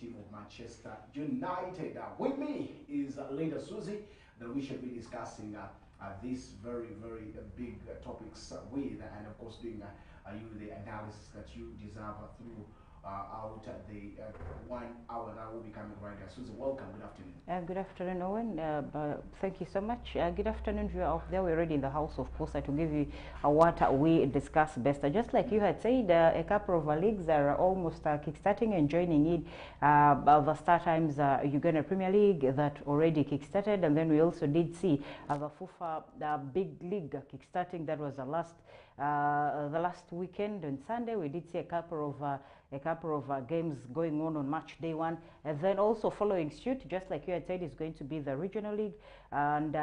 team of Manchester United. With me is Linda Susie, that we shall be discussing these very big topics with, and of course doing you the analysis that you deserve through out the 1 hour that will be coming right here. Susie, welcome. Good afternoon. Good afternoon, Owen. Thank you so much. Good afternoon, viewer out there. We're already in the house, of course, to give you what we discuss best. Just like you had said, a couple of leagues are almost kickstarting and joining in. The start times, Uganda Premier League that already kickstarted, and then we also did see the FUFA big league kickstarting. That was the last weekend on Sunday. We did see a couple of games going on match day 1, and then also following suit, just like you had said, is going to be the regional league, and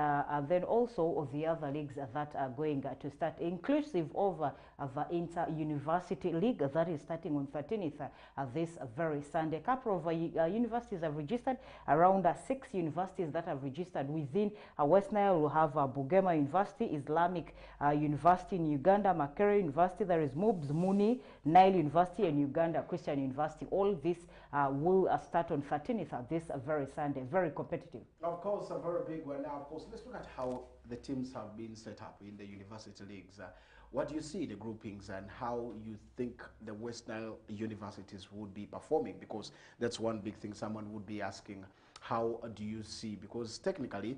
then also the other leagues that are going to start, inclusive of the inter-university league that is starting on 13th this very Sunday. A couple of universities have registered, around 6 universities that have registered within West Nile. We'll have Bugema University, Islamic University in Uganda, Makerere University, there is MUBS, Muni, Nile University, and Uganda Christian University. All this will start on 13th this very Sunday. Very competitive. Of course, a very big one. Now, of course, let's look at how the teams have been set up in the university leagues. What do you see the groupings and how you think the West Nile universities would be performing? Because that's one big thing someone would be asking. How do you see? Because technically,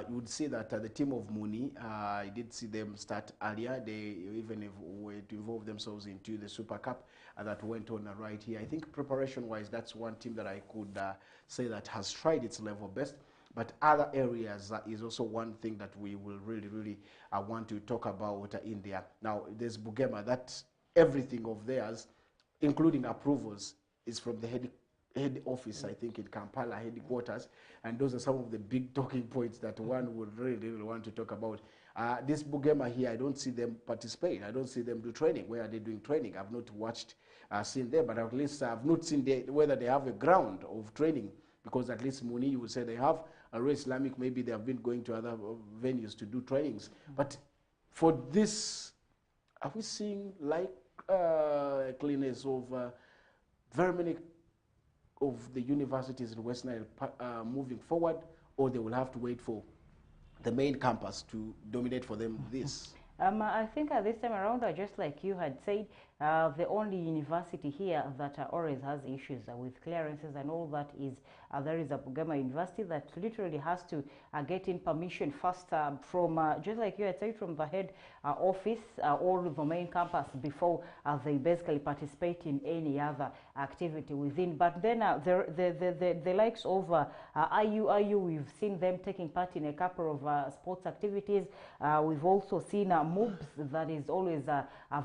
you would see that the team of Muni, I did see them start earlier. They even were to involve themselves into the Super Cup that went on right here. I think preparation-wise, that's one team that I could say that has tried its level best. But other areas is also one thing that we will really want to talk about in there. Now, there's Bugema, that everything of theirs, including approvals, is from the head office, I think, in Kampala headquarters, and those are some of the big talking points that one would really want to talk about. This Bugema here, I don't see them participate. I don't see them do training. Where are they doing training? I've not watched, seen them, but at least I've not seen whether they have a ground of training, because at least Muni, you would say they have. Islamic, maybe they have been going to other venues to do trainings. But for this, are we seeing like cleanness of very many of the universities in West Nile moving forward, or they will have to wait for the main campus to dominate for them this? I think this time around, just like you had said, the only university here that always has issues with clearances and all that is there is a Bugema University that literally has to get in permission first from, just like you had said, from the head office or the main campus before they basically participate in any other activity within. But then the likes of IU, we've seen them taking part in a couple of sports activities. We've also seen MUBS that is always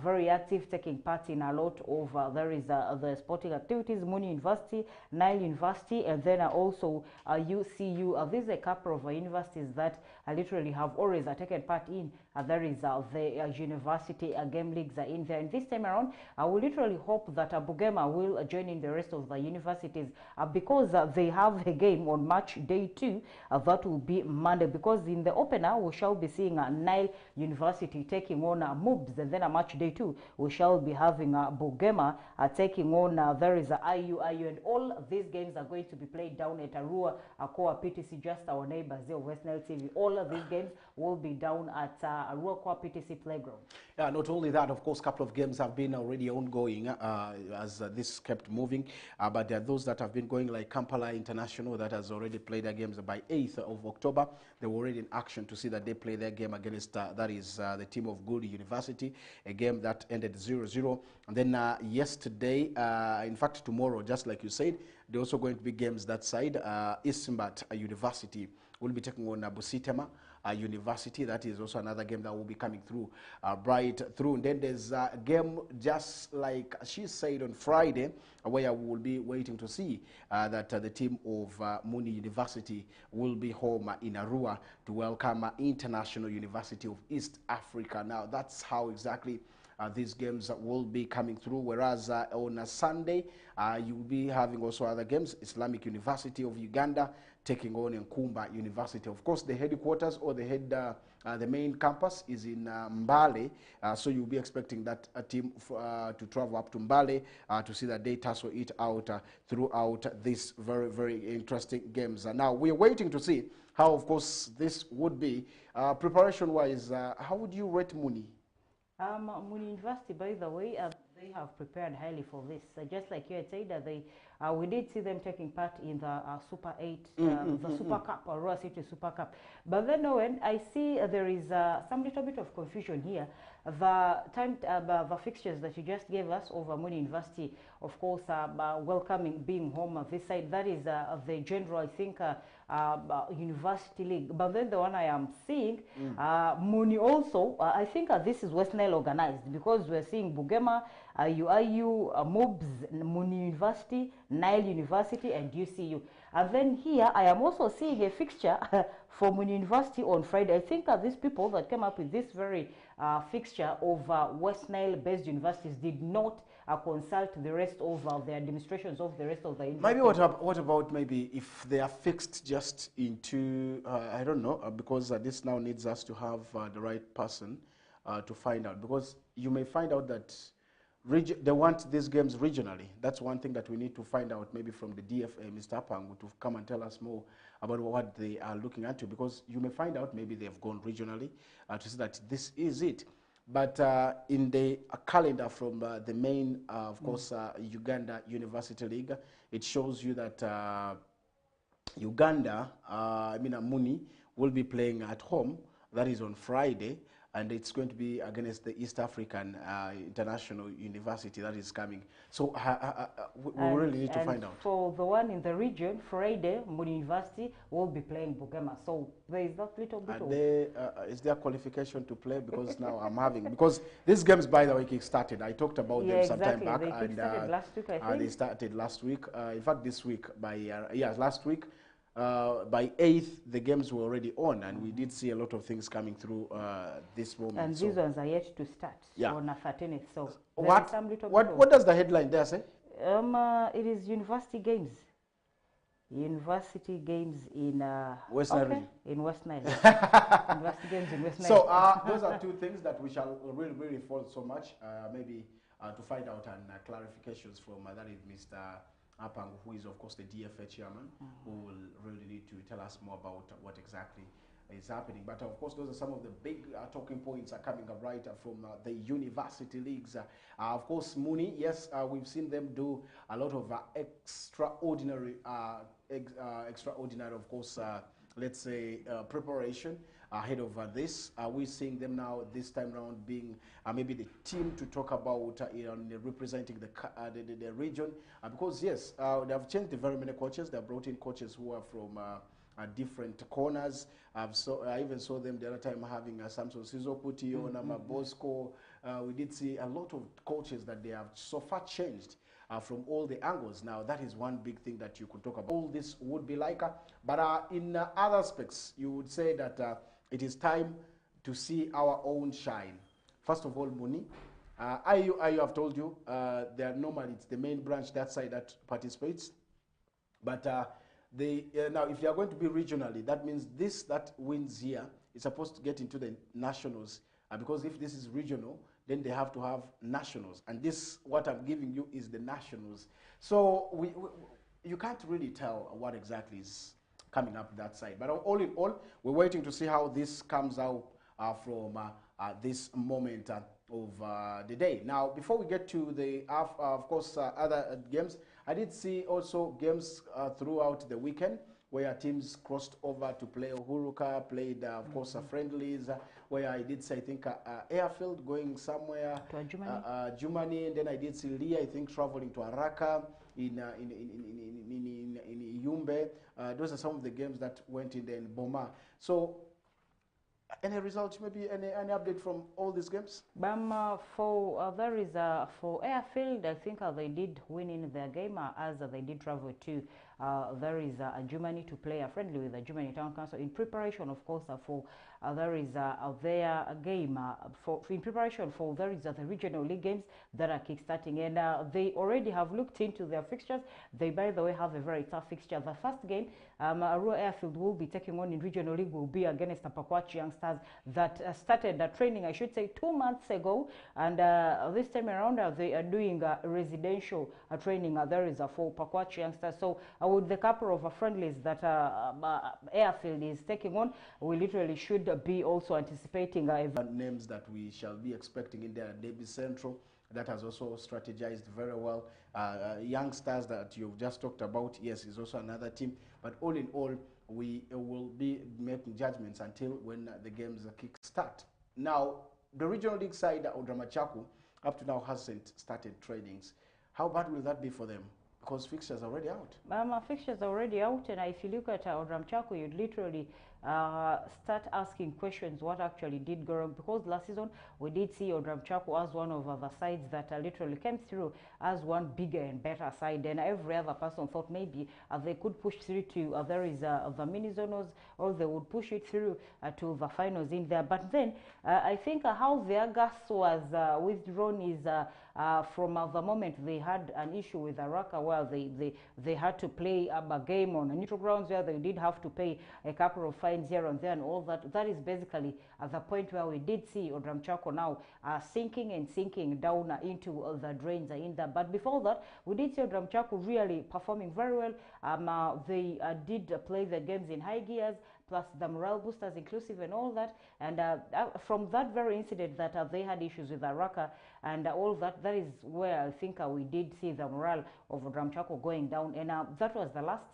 very active, taking part in a lot of there is the sporting activities. Muni University, Nile University, and then also UCU. These are a couple of universities that literally have always taken part in. There is the university game leagues are in there, and this time around we literally hope that Bugema will join in the rest of the universities because they have a game on match day 2 that will be Monday, because in the opener we shall be seeing Nile University taking on MUBS, and then a match day 2 we shall be having Bugema taking on there is IU, and all these games are going to be played down at Arua Koa PTC, just our neighbors here of West Nile TV. All of these games will be down at Arua Koa PTC playground. Yeah, not only that, of course, a couple of games have been already ongoing as this kept moving, but there are those that have been going, like Kampala International that has already played their games by 8th of October. They were already in action to see that they play their game against, that is the team of Gould University, a game that ended 0-0. And then yesterday, in fact tomorrow, just like you said, there are also going to be games that side. Ismbat University will be taking on Busitema University. That is also another game that will be coming through right through. And then there's a game, just like she said, on Friday, where we will be waiting to see that the team of Muni University will be home in Arua to welcome International University of East Africa. Now, that's how exactly these games will be coming through, whereas on a Sunday, you'll be having also other games. Islamic University of Uganda taking on Nkumba University. Of course, the headquarters or the main campus is in Mbale, so you'll be expecting that team to travel up to Mbale to see that they tussle it out throughout these very, very interesting games. Now, we're waiting to see how, of course, this would be. Preparation-wise, how would you rate Muni? Muni University, by the way, they have prepared highly for this. Just like you had said, we did see them taking part in the Super 8, the Super Cup, or Royal City Super Cup. But then when I see there is some little bit of confusion here. The fixtures that you just gave us over Muni University, of course, welcoming being home this side, that is the general, I think, University League. But then the one I am seeing, Muni also, I think this is West Nile organized, because we're seeing Bugema, UIU, MOBS, Muni University, Nile University, and UCU. And then here I am also seeing a fixture for Muni University on Friday. I think these people that came up with this very fixture of West Nile-based universities did not consult the rest of the administrations of the rest of the universities. Maybe what about maybe if they are fixed just into, I don't know, because this now needs us to have the right person to find out. Because you may find out that they want these games regionally. That's one thing that we need to find out, maybe from the DFA, Mr. Apangu, to come and tell us more about what they are looking at. Because you may find out maybe they've gone regionally to see that this is it. But in the calendar from the main, of course, Uganda University League, it shows you that Uganda, Muni, will be playing at home. That is on Friday. And it's going to be against the East African International University that is coming. So we really need to find out. For the one in the region, Friday, Muni University will be playing Bugema. So there is that little bit of... is there qualification to play? Because now I'm having... Because these games, by the way, kick-started. I talked about them some time back. They kick-started last week, I think. They started last week. In fact, this week, last week. By 8th, the games were already on, and we did see a lot of things coming through this moment. And these ones are yet to start on the 13th. So what does the headline there say? It is University Games. University Games in West Nile. In West Nile. University Games in West Nile. So those are two things that we shall really follow so much. Maybe to find out and clarifications from that is Mr. Apangu, who is of course the DFA chairman, who will really need to tell us more about what exactly is happening. But of course, those are some of the big talking points are coming up right from the university leagues. Of course, Muni, yes, we've seen them do a lot of extraordinary, of course, let's say preparation ahead of this. We're seeing them now this time around being maybe the team to talk about representing the region. Because yes, they have changed very many coaches. They have brought in coaches who are from different corners. I even saw them the other time having Samson Sizoputi, Onama Bosco. We did see a lot of coaches that they have so far changed from all the angles. Now, that is one big thing that you could talk about. All this would be like, but in other aspects, you would say that it is time to see our own shine. First of all, Muni. I have told you, they are normally, it's the main branch that side that participates. But now, if you are going to be regionally, that means that wins here is supposed to get into the nationals. Because if this is regional, then they have to have nationals. And this, what I'm giving you, is the nationals. So you can't really tell what exactly is coming up that side. But all in all, we're waiting to see how this comes out from this moment of the day. Now, before we get to the, of course, other games, I did see also games throughout the weekend where teams crossed over to play. Uhuruka played, of course, friendlies, where I did see, I think, Airfield going somewhere to Jumani, and then I did see Lia, I think, traveling to Araka in Yumbe. Those are some of the games that went in there in Boma. So, any results, maybe any update from all these games? For Airfield, I think they did win in their game as they did travel to. There is Jumani to play a friendly with the Jumani Town Council in preparation, of course, for there is their game in preparation for there is the regional league games that are kickstarting, and they already have looked into their fixtures. They, by the way, have a very tough fixture. The first game Arua Airfield will be taking on in regional league will be against the Pakwach Youngsters that started training, I should say, 2 months ago, and this time around they are doing residential training. There is for Pakwach Youngsters. So with the couple of friendlies that Airfield is taking on, we literally should be also anticipating names that we shall be expecting in there. Derby Central, that has also strategized very well. Youngsters that you've just talked about, yes, is also another team. But all in all, we will be making judgments until when the games kick-start. Now, the regional league side, Odramachaku, up to now hasn't started trainings. How bad will that be for them? Because fixtures are already out. Fixtures are already out, and if you look at Odramchaku, you'd literally start asking questions what actually did go wrong, because last season we did see Odramchaku as one of the sides that literally came through as one bigger and better side, and every other person thought maybe they could push through to there is the mini zonos, or they would push it through to the finals in there. But then I think how the gas was withdrawn is from the moment they had an issue with Araka, where they had to play a game on neutral grounds, where they did have to pay a couple of fines here and there and all that. That is basically at the point where we did see Odramchaku now sinking down into the drains in there. But before that, we did see Odramchaku really performing very well. They did play the games in high gears, plus the morale boosters inclusive and all that. And from that very incident that they had issues with Araka and all that, that is where I think we did see the morale of Odramchaku going down. And that was the last.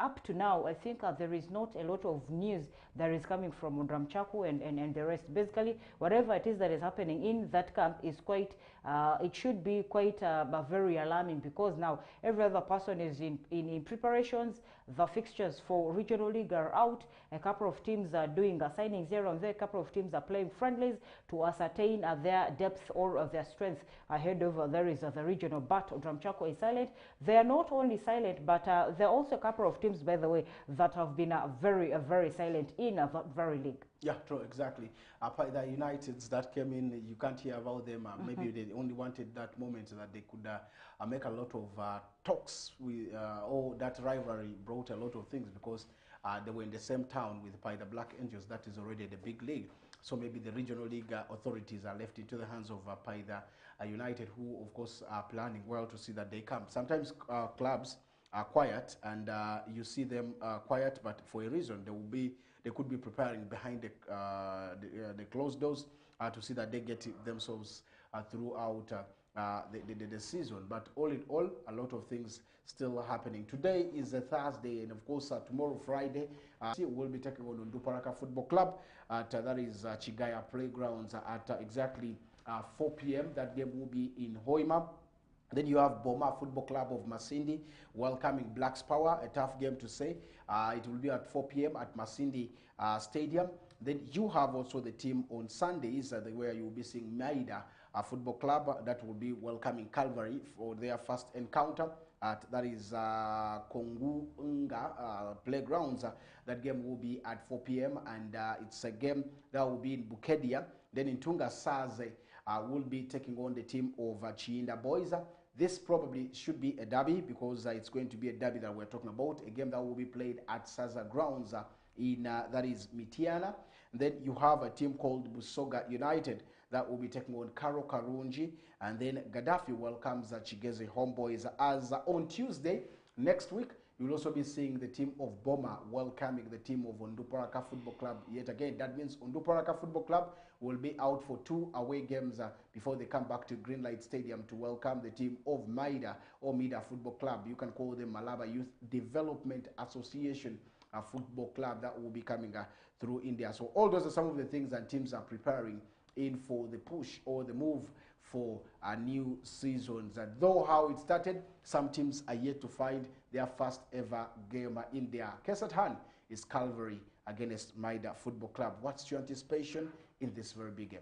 Up to now, I think there is not a lot of news that is coming from Odramchaku and the rest. Basically, whatever it is that is happening in that camp is quite, it should be quite very alarming, because now every other person is in preparations. The fixtures for regional league are out. A couple of teams are doing signings here and there. A couple of teams are playing friendlies to ascertain their depth or their strength ahead of there is the regional. But Odramchaku is silent. They are not only silent, but there are also a couple of teams, by the way, that have been very silent in that very league. Yeah, true, exactly. The Uniteds that came in, you can't hear about them. Maybe they only wanted that moment so that they could make a lot of talks with, or that rivalry brought a lot of things, because they were in the same town with the Black Angels. That is already the big league. So maybe the regional league authorities are left into the hands of Paida United, who of course are planning well to see that they come. Sometimes clubs are quiet, and you see them quiet, but for a reason. They could be preparing behind the closed doors to see that they get themselves throughout the season. But all in all, a lot of things still happening. Today is a Thursday, and of course tomorrow, Friday, we'll be taking on Onduparaka Football Club at that is Chigaya Playgrounds at exactly 4 p.m. That game will be in Hoima. Then you have Boma Football Club of Masindi welcoming Blacks Power, a tough game to say. It will be at 4 p.m. at Masindi Stadium. Then you have also the team on Sundays where you will be seeing Maida Football Club that will be welcoming Calvary for their first encounter at that is Kongunga Playgrounds. That game will be at 4 p.m. and it's a game that will be in Bukedia. Then in Tunga Saze will be taking on the team of Chiinda Boys. This probably should be a derby, because it's going to be a derby that we're talking about, a game that will be played at Saza Grounds in that is Mitiana. Then you have a team called Busoga United that will be taking on Karo Karunji, and then Gaddafi welcomes Chigeze Homeboys. As on Tuesday next week, you'll also be seeing the team of Boma welcoming the team of Onduparaka Football Club yet again. That means Onduparaka Football Club will be out for 2 away games before they come back to Greenlight Stadium to welcome the team of Maida or Mida Football Club. You can call them Malaba Youth Development Association Football Club, that will be coming through India. So all those are some of the things that teams are preparing in for the push or the move for a new seasons. And though how it started, some teams are yet to find their first ever game in there. Case at hand is Calvary against Maida Football Club. What's your anticipation in this very big game?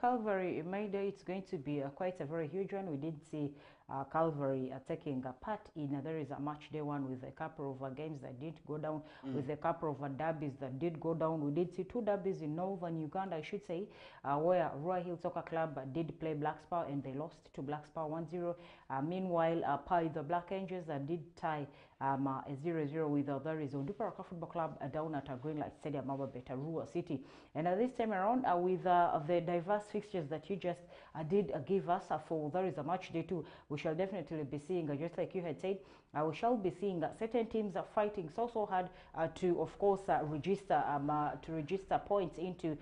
Calvary Maida, it's going to be quite a very huge one. We did see Calvary taking part in. There is a match day one with a couple of games that did go down, with a couple of derbies that did go down. We did see 2 derbies in northern Uganda, I should say, where Royal Hill Soccer Club did play Black Spur and they lost to Black Spur 1-0. Meanwhile, the Black Angels did tie a 0-0 with there is Onduparaka Football Club down at Greenlight Stadium, Betarua City. And this time around, with the diverse fixtures that you just did give us for there is a match day 2, we shall definitely be seeing, just like you had said, we shall be seeing certain teams are fighting so hard to, of course, register points into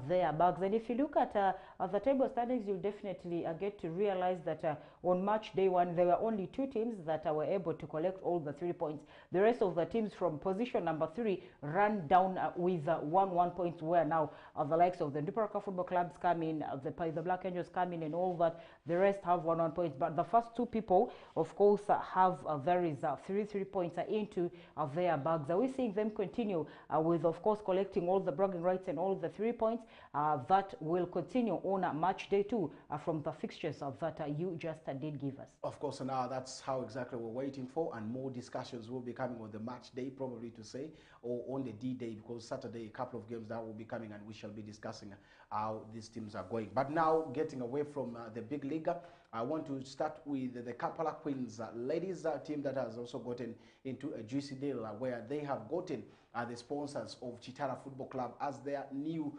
their bags. And if you look at the table standings, you'll definitely get to realize that on match day 1, there were only 2 teams that were able to collect all the 3 points. The rest of the teams from position number 3 ran down with 1 point, where now the likes of the Onduparaka Football Clubs come in, the Black Angels come in and all that. The rest have 1 point. But the first 2 people, of course, have there is 3 points into their bags. Are we seeing them continue with, of course, collecting all the bragging rights and all the 3 points? That will continue on match day 2 from the fixtures that you just did give us. Of course, now that's how exactly we're waiting for, and more discussions will be coming on the match day, probably to say, or on the D-Day, because Saturday, a couple of games that will be coming, and we shall be discussing how these teams are going. But now, getting away from the big league, I want to start with the Kampala Queens ladies team that has also gotten into a juicy deal where they have gotten the sponsors of Chitara Football Club as their new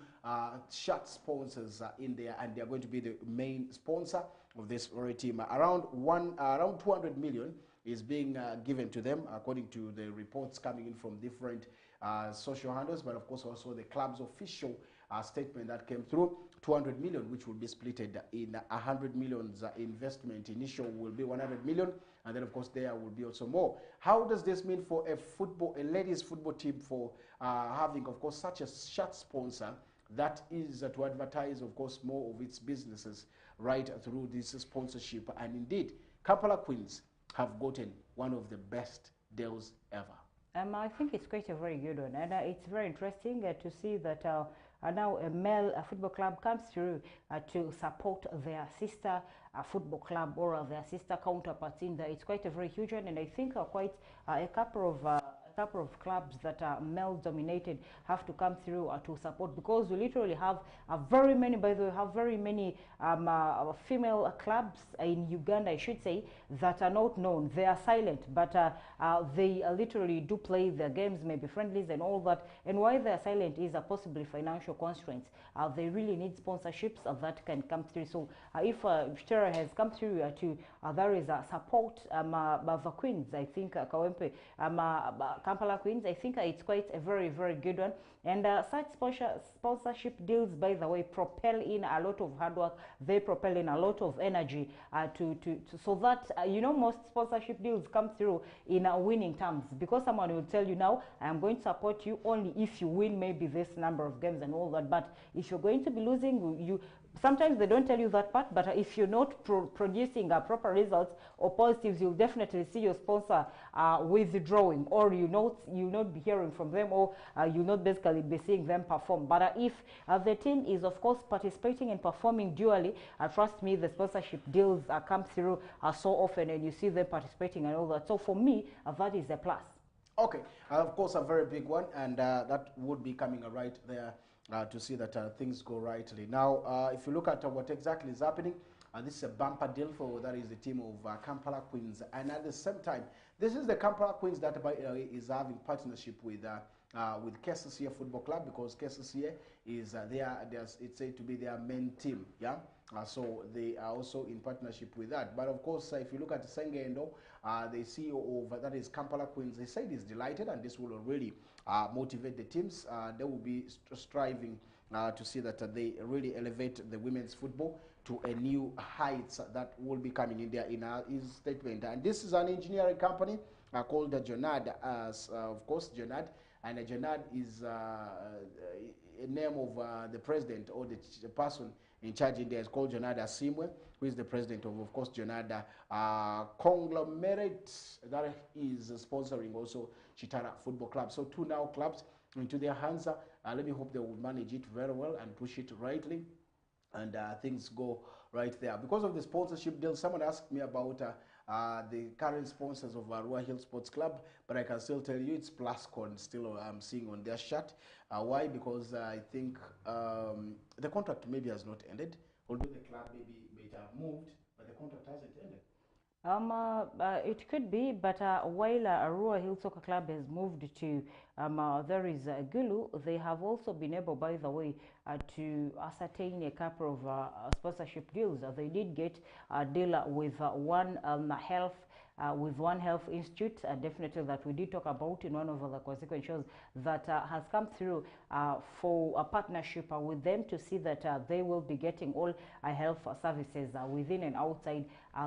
shirt sponsors in there, and they are going to be the main sponsor of this very team. Around 200 million is being given to them, according to the reports coming in from different social handles, but of course also the club's official statement that came through. 200 million, which will be split in 100 millions investment. Initial will be 100 million, and then of course there will be also more. How does this mean for a ladies football team for having, of course, such a shirt sponsor that is to advertise, of course, more of its businesses right through this sponsorship? And indeed, Kampala Queens have gotten one of the best deals ever. I think it's quite a very good one, and it's very interesting to see that now a male football club comes through to support their sister football club or their sister counterparts in there. It's quite a very huge one, and I think quite a couple of clubs that are male dominated have to come through to support, because we literally have very many, by the way, have very many female clubs in Uganda, I should say, that are not known. They are silent, but they literally do play their games, maybe friendlies and all that. And why they are silent is possibly financial constraints. They really need sponsorships that can come through. So if Chitara has come through to there is support the Queens, I think Kawempe, Kampala Queens, I think it's quite a very, very good one. And such sponsorship deals, by the way, propel in a lot of hard work. They propel in a lot of energy so that, you know, most sponsorship deals come through in winning terms, because someone will tell you now, I'm going to support you only if you win maybe this number of games and all that. But if you're going to be losing, sometimes they don't tell you that part, but if you're not producing proper results or positives, you'll definitely see your sponsor withdrawing, or you'll not be hearing from them, or you'll not basically be seeing them perform. But if the team is, of course, participating and performing dually, trust me, the sponsorship deals come through so often, and you see them participating and all that. So for me, that is a plus. Okay, of course, a very big one, and that would be coming right there to see that things go rightly. Now, if you look at what exactly is happening, this is a bumper deal for that is the team of Kampala Queens, and at the same time, this is the Kampala Queens that is having partnership with KCCA Football Club, because KCCA is it's said to be their main team, yeah. So they are also in partnership with that. But of course, if you look at Sengendo, the CEO of that is Kampala Queens, he said he's delighted, and this will really motivate the teams. They will be striving to see that they really elevate the women's football to a new heights that will be coming in there in his statement. And this is an engineering company called Jonad, of course, Jonad. And Jonad is a name of the president, or the person in charge in there is called Jonad Asimwe, who is the president of course, Jonad conglomerate that is sponsoring also Chitara Football Club. So 2 now clubs into their hands. Let me hope they will manage it very well and push it rightly, and things go right there. Because of the sponsorship deal, someone asked me about the current sponsors of Arua Hill Sports Club, but I can still tell you it's Plascon still I'm seeing on their shirt. Why? Because I think the contract maybe has not ended, although the club maybe may have moved, but the contract hasn't ended. It could be, but while Arua Hill Soccer Club has moved to, there is Gulu, they have also been able, by the way, to ascertain a couple of sponsorship deals. They did get a deal with one health with One Health Institute, definitely that we did talk about in one of the consequent shows, that has come through for a partnership with them to see that they will be getting all health services within and outside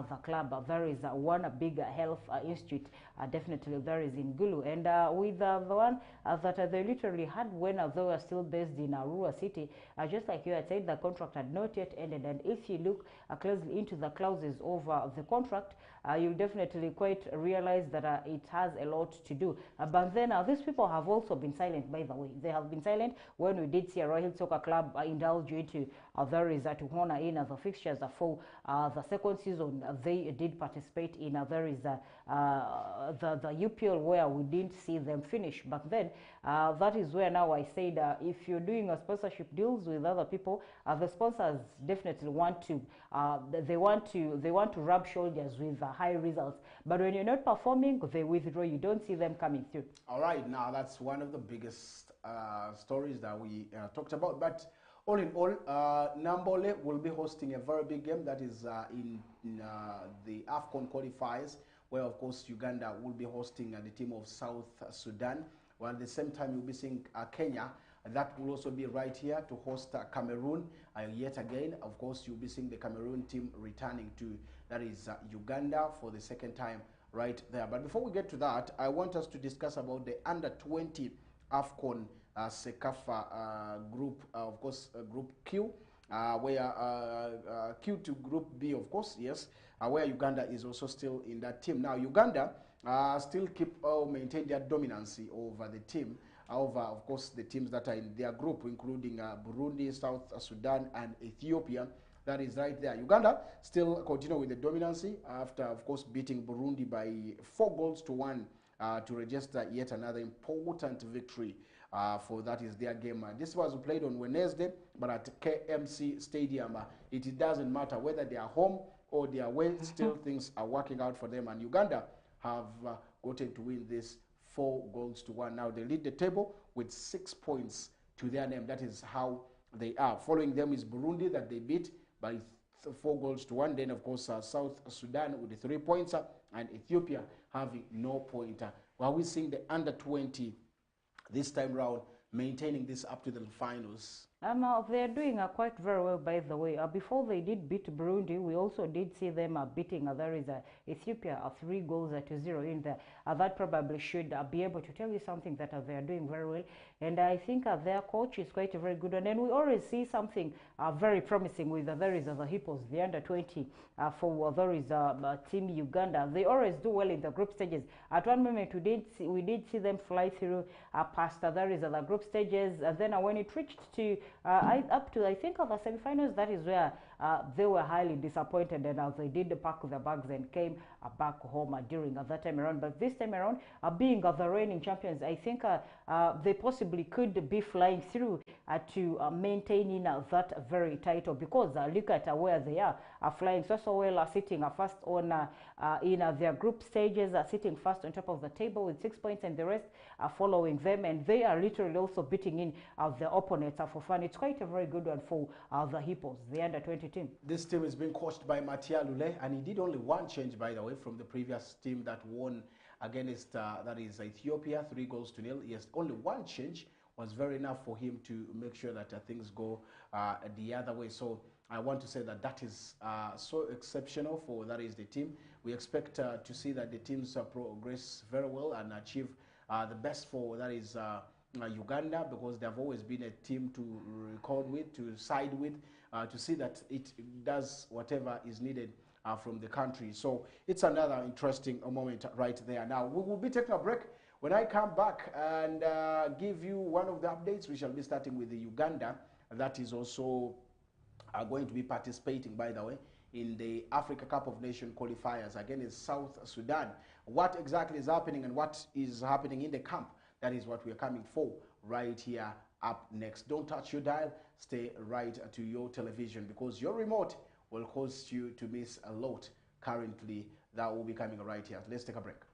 the club. There is one big health institute, definitely there is in Gulu, and with the one that they literally had when they were still based in Arua City, just like you had said, the contract had not yet ended, and if you look closely into the clauses of the contract, you definitely quite realize that it has a lot to do. But then these people have also been silent, by the way. They have been silent when we did see a Royal Soccer Club indulge into there is to honor in the fixtures for the second season. They did participate in there is the UPL where we didn't see them finish. But then that is where now I said if you're doing a sponsorship deals with other people, the sponsors definitely want to they want to rub shoulders with high results. But when you're not performing, they withdraw. You don't see them coming through. All right, now that's one of the biggest stories that we talked about. But all in all, Nambole will be hosting a very big game that is in the AFCON qualifiers, where of course Uganda will be hosting the team of South Sudan. While at the same time you'll be seeing Kenya. That will also be right here to host Cameroon. Yet again, of course, you'll be seeing the Cameroon team returning to, that is Uganda for the second time right there. But before we get to that, I want us to discuss about the under-20 AFCON Sekafa group, of course, Group Q, where Q to Group B, of course, yes, where Uganda is also still in that team. Now, Uganda still maintain their dominancy over the team. However, of course, the teams that are in their group, including Burundi, South Sudan, and Ethiopia, that is right there. Uganda still continue with the dominancy after, of course, beating Burundi by 4-1 to register yet another important victory for that is their game. This was played on Wednesday, but at KMC Stadium, it doesn't matter whether they are home or they are away, still things are working out for them. And Uganda have gotten to win this 4-1. Now they lead the table with 6 points to their name. That is how they are. Following them is Burundi that they beat by 4-1. Then of course South Sudan with the 3 points and Ethiopia having no point. While we seeing the under-20 this time round maintaining this up to the finals. They're doing quite very well, by the way. Before they did beat Burundi, we also did see them beating there is Ethiopia 3-0 in there. That probably should be able to tell you something that they are doing very well. And I think their coach is quite a very good one. And we always see something very promising with there is the Hippos, the under-20 for there is Team Uganda. They always do well in the group stages. At one moment, we did see them fly through past there is the group stages. And then when it reached to up to, I think, the semi-finals, that is where they were highly disappointed, and they did pack the bags and came back home during that time around. But this time around, being the reigning champions, I think they possibly could be flying through to maintaining that very title, because look at where they are flying so well, sitting first on in their group stages, sitting first on top of the table with 6 points, and the rest are following them, and they are literally also beating in the opponents for fun. It's quite a very good one for the Hippos, the under-20 team. This team is being coached by Matia Lule, and he did only one change, by the way, from the previous team that won against that is Ethiopia 3-0. Yes, only one change was very enough for him to make sure that things go the other way. So I want to say that that is so exceptional for that is the team. We expect to see that the teams progress very well and achieve the best for that is Uganda, because they have always been a team to record with, to side with, to see that it does whatever is needed from the country. So it's another interesting moment right there. Now we will be taking a break. When I come back and give you one of the updates, we shall be starting with the Uganda. That is also are going to be participating, by the way, in the Africa Cup of Nations qualifiers against South Sudan. What exactly is happening and what is happening in the camp, that is what we are coming for right here up next. Don't touch your dial, stay right to your television, because your remote will cause you to miss a lot currently that will be coming right here. Let's take a break.